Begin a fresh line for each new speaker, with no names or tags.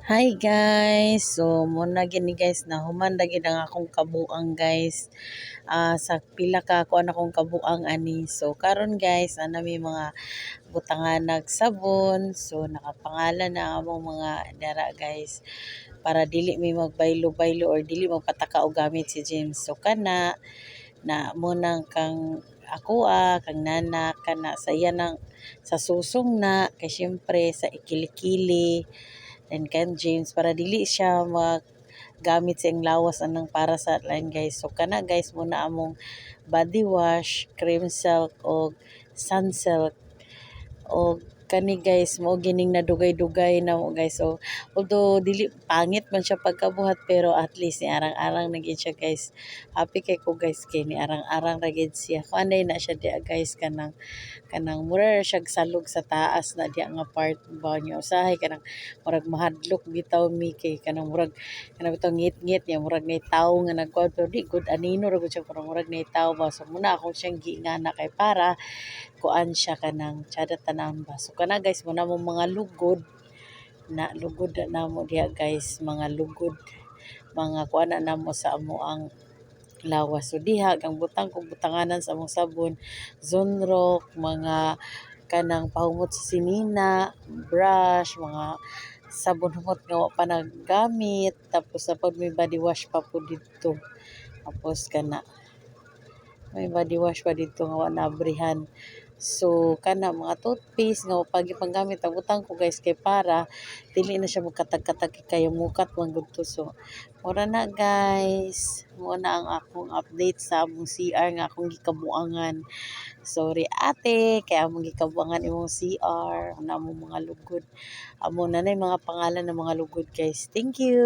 Hi guys! So, muna gini guys na human lagi ang akong kabuang guys. Sa pila ka ako akong kabuang ani. So, karon guys, may mga butangan nagsabon. So, nakapangalan na among mga dara guys. Para dili may magbaylo-baylo or dili magpataka og gamit si James. So, kana na munang kang kang nana, kana saya nang sa susong na, kay syempre sa ikilikili and kan James para dili siya gamit sa iyang lawas anang para sa line guys. So kana guys muna among body wash, cream silk o sun silk o kani guys mo gining nadugay-dugay na mo guys. So although dili pangit man siya pagkabuhat pero at least ni arang-arang na gid siya guys. Happy kay ko guys kay ni arang-arang ra gid siya. Kuanday na siya dia guys kanang mura ra siya salog sa taas na diya nga part ba niya usahay kanang murag mahadlok bitaw mi kay kanang murag kanang bitaw ngit-ngit niya murag nay tawo nga nagkuan pero di good anino ra gud siya pero murag nay tawo ba so muna akong siyang giingana kay para kuan siya kanang tsada tanan ba. So kana guys muna mo mga lugod na lugod na mo diha guys mga lugod mga kuan na mo sa amo ang lawas. So diha ang butang kog butanganan sa among sabon, Zonrock, mga kanang pahumot sa sinina, brush, mga sabon humot nga wa pa naggamit, tapos sa pag may body wash pa po dito. Tapos kana may body wash pa dito nga wa naabrihan. So kana mga toothpaste nga pag ipanggamit ang butang ko guys kay para dili na siya magkatag-katag kayo mukat man gud to. So mura na guys. Muna ang akong update sa among CR nga akong gikabuangan. Sorry ate kay among gikabuangan imong CR na among mga lugod. Amo na nay mga pangalan ng mga lugod guys. Thank you.